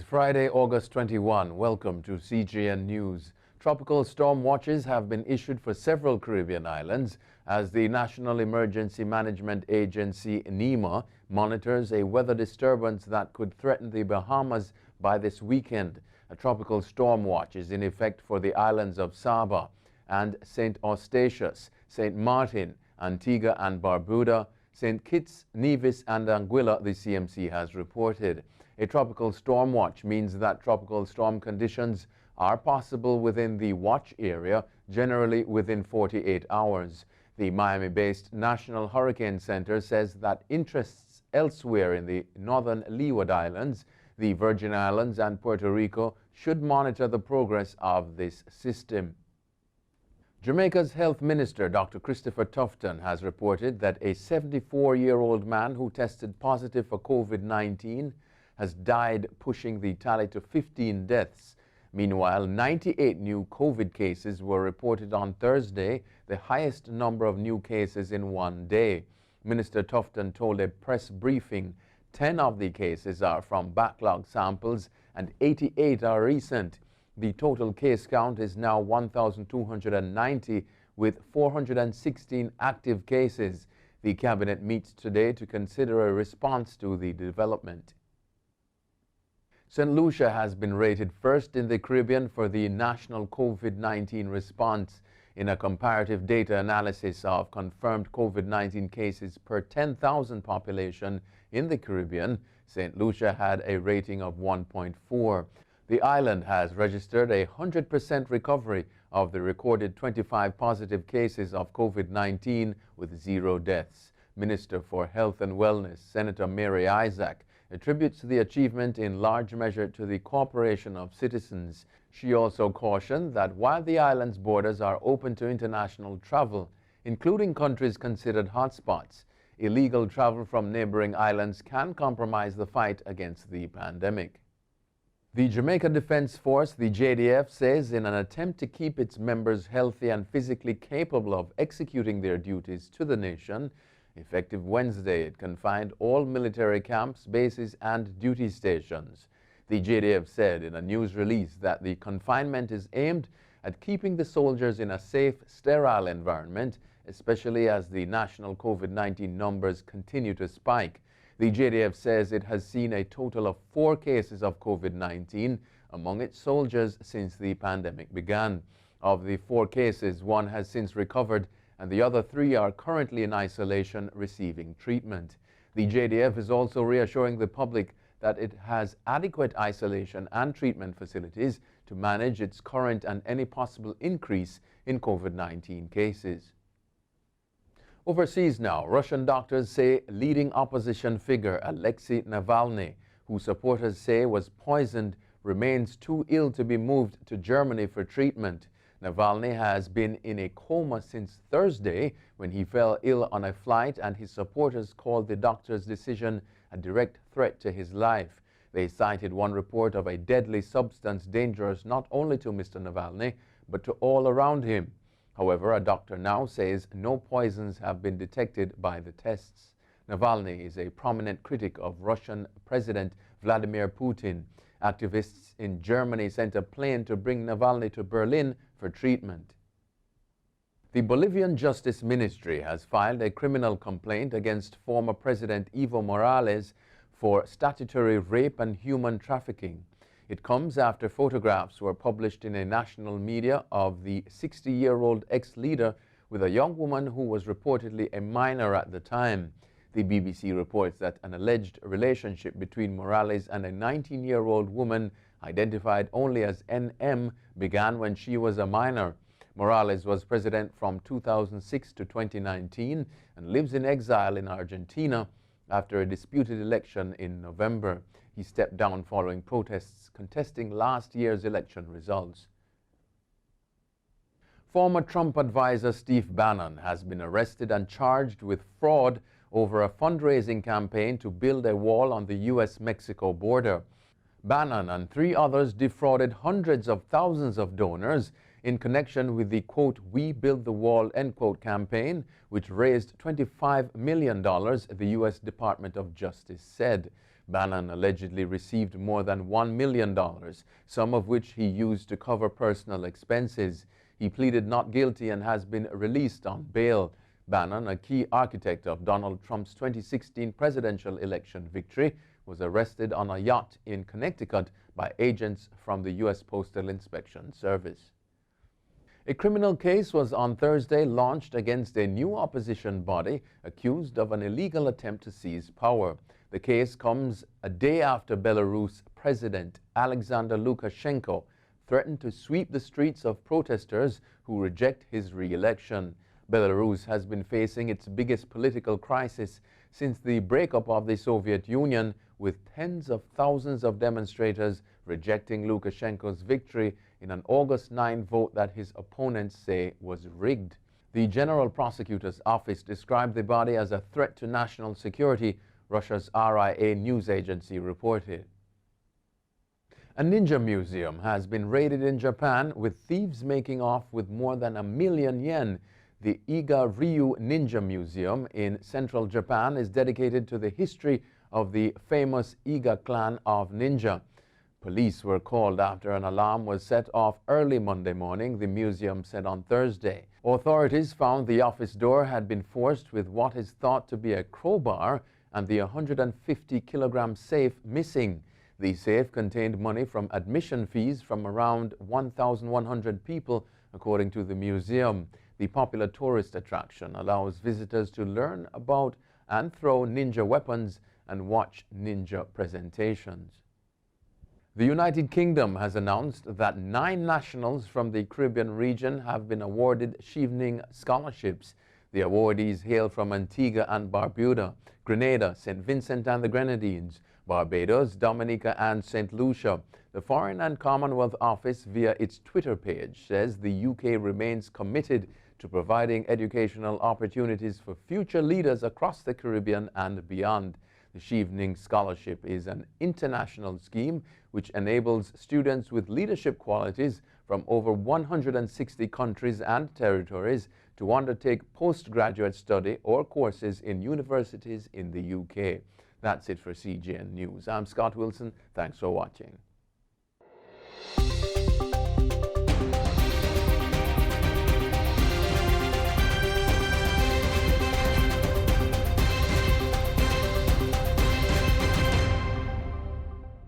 Friday, August 21. Welcome to CGN News. Tropical storm watches have been issued for several Caribbean islands as the National Emergency Management Agency, NEMA, monitors a weather disturbance that could threaten the Bahamas by this weekend. A tropical storm watch is in effect for the islands of Saba and St. Eustatius, St. Martin, Antigua and Barbuda, St. Kitts, Nevis and Anguilla, the CMC has reported. A tropical storm watch means that tropical storm conditions are possible within the watch area, generally within 48 hours. The Miami-based National Hurricane Center says that interests elsewhere in the northern Leeward Islands, the Virgin Islands and Puerto Rico should monitor the progress of this system. Jamaica's Health Minister, Dr. Christopher Tufton, has reported that a 74-year-old man who tested positive for COVID-19 has died, pushing the tally to 15 deaths. Meanwhile, 98 new COVID cases were reported on Thursday, the highest number of new cases in one day. Minister Tufton told a press briefing 10 of the cases are from backlog samples and 88 are recent. The total case count is now 1,290 with 416 active cases. The Cabinet meets today to consider a response to the development. St. Lucia has been rated first in the Caribbean for the national COVID-19 response. In a comparative data analysis of confirmed COVID-19 cases per 10,000 population in the Caribbean, St. Lucia had a rating of 1.4. The island has registered a 100% recovery of the recorded 25 positive cases of COVID-19 with 0 deaths. Minister for Health and Wellness, Senator Mary Isaac, attributes the achievement in large measure to the cooperation of citizens. She also cautioned that while the island's borders are open to international travel, including countries considered hotspots, illegal travel from neighboring islands can compromise the fight against the pandemic. The Jamaica Defense Force, the JDF, says in an attempt to keep its members healthy and physically capable of executing their duties to the nation, effective Wednesday, it confined all military camps, bases and duty stations. The JDF said in a news release that the confinement is aimed at keeping the soldiers in a safe, sterile environment, especially as the national COVID-19 numbers continue to spike. The JDF says it has seen a total of 4 cases of COVID-19 among its soldiers since the pandemic began. Of the 4 cases, 1 has since recovered and the other 3 are currently in isolation receiving treatment. The JDF is also reassuring the public that it has adequate isolation and treatment facilities to manage its current and any possible increase in COVID-19 cases. Overseas now, Russian doctors say leading opposition figure Alexei Navalny, who supporters say was poisoned, remains too ill to be moved to Germany for treatment. Navalny has been in a coma since Thursday when he fell ill on a flight, and his supporters called the doctor's decision a direct threat to his life. They cited one report of a deadly substance dangerous not only to Mr. Navalny, but to all around him. However, a doctor now says no poisons have been detected by the tests. Navalny is a prominent critic of Russian President Vladimir Putin. Activists in Germany sent a plane to bring Navalny to Berlin for treatment. The Bolivian Justice Ministry has filed a criminal complaint against former President Evo Morales for statutory rape and human trafficking. It comes after photographs were published in a national media of the 60-year-old ex-leader with a young woman who was reportedly a minor at the time. The BBC reports that an alleged relationship between Morales and a 19-year-old woman identified only as NM began when she was a minor. Morales was president from 2006 to 2019 and lives in exile in Argentina after a disputed election in November. He stepped down following protests contesting last year's election results. Former Trump advisor Steve Bannon has been arrested and charged with fraud over a fundraising campaign to build a wall on the U.S.-Mexico border. Bannon and 3 others defrauded hundreds of thousands of donors in connection with the, quote, "We Build the Wall," end quote, campaign, which raised $25 million, the U.S. Department of Justice said. Bannon allegedly received more than $1 million, some of which he used to cover personal expenses. He pleaded not guilty and has been released on bail. Bannon, a key architect of Donald Trump's 2016 presidential election victory, was arrested on a yacht in Connecticut by agents from the U.S. Postal Inspection Service. A criminal case was on Thursday launched against a new opposition body accused of an illegal attempt to seize power. The case comes a day after Belarus President Alexander Lukashenko threatened to sweep the streets of protesters who reject his re-election. Belarus has been facing its biggest political crisis since the breakup of the Soviet Union, with tens of thousands of demonstrators rejecting Lukashenko's victory in an August 9 vote that his opponents say was rigged. The General Prosecutor's Office described the body as a threat to national security, Russia's RIA news agency reported. A ninja museum has been raided in Japan, with thieves making off with more than $1 million. The Iga Ryu Ninja Museum in central Japan is dedicated to the history of the famous Iga clan of ninja. Police were called after an alarm was set off early Monday morning, the museum said on Thursday. Authorities found the office door had been forced with what is thought to be a crowbar and the 150-kilogram safe missing. The safe contained money from admission fees from around 1,100 people, according to the museum. The popular tourist attraction allows visitors to learn about and throw ninja weapons and watch ninja presentations. The United Kingdom has announced that 9 nationals from the Caribbean region have been awarded Chevening scholarships. The awardees hail from Antigua and Barbuda, Grenada, St. Vincent and the Grenadines, Barbados, Dominica and St. Lucia. The Foreign and Commonwealth Office, via its Twitter page, says the UK remains committed to providing educational opportunities for future leaders across the Caribbean and beyond. The Chevening Scholarship is an international scheme which enables students with leadership qualities from over 160 countries and territories to undertake postgraduate study or courses in universities in the UK. That's it for CGN News. I'm Scott Wilson. Thanks for watching.